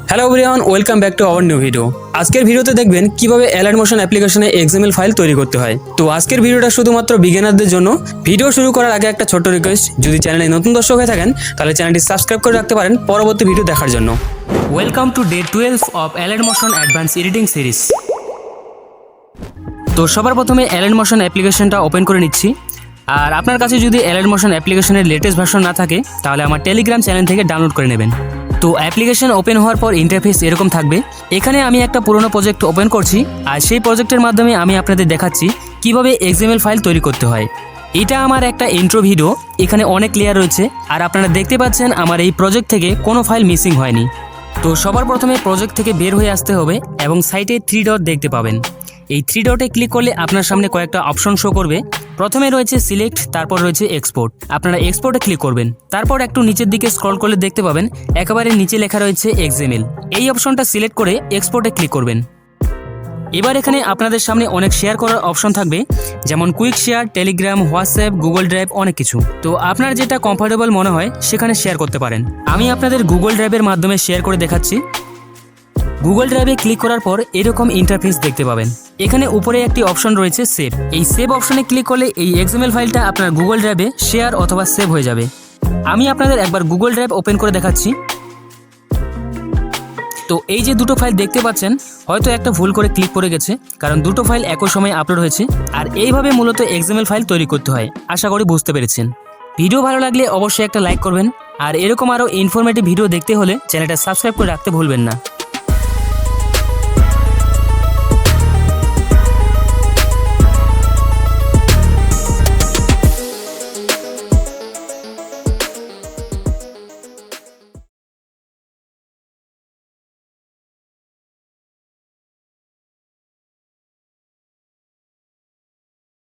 Hello everyone, welcome back to our new video. আজকের ভিডিওতে দেখবেন কিভাবে অ্যালাইড মোশন অ্যাপ্লিকেশনে এক্সএমএল ফাইল তৈরি করতে হয়। তো আজকের ভিডিওটা শুধুমাত্র বিগিনারদের জন্য। ভিডিও শুরু করার আগে একটা ছোট্ট রিকোয়েস্ট, যদি চ্যানেলে নতুন দর্শক হয়ে থাকেন তাহলে চ্যানেলটি সাবস্ক্রাইব করে রাখতে পারেন পরবর্তী ভিডিও দেখার জন্য। Welcome to day 12 of allied motion advance editing series. তো সবার প্রথমে অ্যালাইড মোশন অ্যাপ্লিকেশনটা ওপেন করে নিচ্ছি। আর আপনার কাছে যদি অ্যালাইড মোশন অ্যাপ্লিকেশনের লেটেস্ট ভার্সন না থাকে তাহলে আমার টেলিগ্রাম চ্যানেল থেকে ডাউনলোড করে নেবেন। তো অ্যাপ্লিকেশন ওপেন হওয়ার পর ইন্টারফেস এরকম থাকবে। এখানে আমি একটা পুরনো প্রজেক্ট ওপেন করছি, আর সেই প্রজেক্টের মাধ্যমে আমি আপনাদের দেখাচ্ছি কিভাবে এক্সএমএল ফাইল তৈরি করতে হয়। এটা আমার একটা ইন্ট্রো ভিডিও, এখানে অনেক লেয়ার রয়েছে আর আপনারা দেখতে পাচ্ছেন আমার এই প্রজেক্ট থেকে কোনো ফাইল মিসিং হয়নি। তো সবার প্রথমে প্রজেক্ট থেকে বের হয়ে আসতে হবে এবং সাইটে 3 ডট দেখতে পাবেন। এই 3 ডটে ক্লিক করলে আপনার সামনে কয়েকটা অপশন শো করবে। প্রথমে রয়েছে সিলেক্ট, তারপর রয়েছে এক্সপোর্ট। আপনারা এক্সপোর্টে ক্লিক করবেন, তারপর একটু নিচের দিকে স্ক্রল করলে দেখতে পাবেন একেবারে নিচে লেখা রয়েছে এক্সএমএল। এই অপশনটা সিলেক্ট করে এক্সপোর্টে ক্লিক করবেন। এবার এখানে আপনাদের সামনে অনেক শেয়ার করার অপশন থাকবে, যেমন quick share, Telegram, WhatsApp, Google drive, অনেক কিছু। তো আপনার যেটা কমফোর্টেবল মনে হয় সেখানে শেয়ার করতে পারেন। আমি আপনাদের গুগল ড্রাইভের মাধ্যমে শেয়ার করে দেখাচ্ছি। গুগল ড্রাইভে ক্লিক করার পর এরকম ইন্টারফেস দেখতে পাবেন। এখানে উপরে একটি অপশন রয়েছে সেভ। এই সেভ অপশনে ক্লিক করলে এই এক্সএমএল ফাইলটা আপনার গুগল ড্রাইভে শেয়ার অথবা সেভ হয়ে যাবে। আমি আপনাদের একবার গুগল ড্রাইভ ওপেন করে দেখাচ্ছি। তো এই যে দুটো ফাইল দেখতে পাচ্ছেন, হয়তো একটা ভুল করে ক্লিক করে গেছে, কারণ দুটো ফাইল একই সময় আপলোড হয়েছে। আর এইভাবে মূলত এক্সএমএল ফাইল তৈরি করতে হয়। আশা করি বুঝতে পেরেছেন। ভিডিও ভালো লাগলে অবশ্যই একটা লাইক করবেন, আর এরকম আরও ইনফরমেটিভ ভিডিও দেখতে হলে চ্যানেলটা সাবস্ক্রাইব করে রাখতে ভুলবেন না।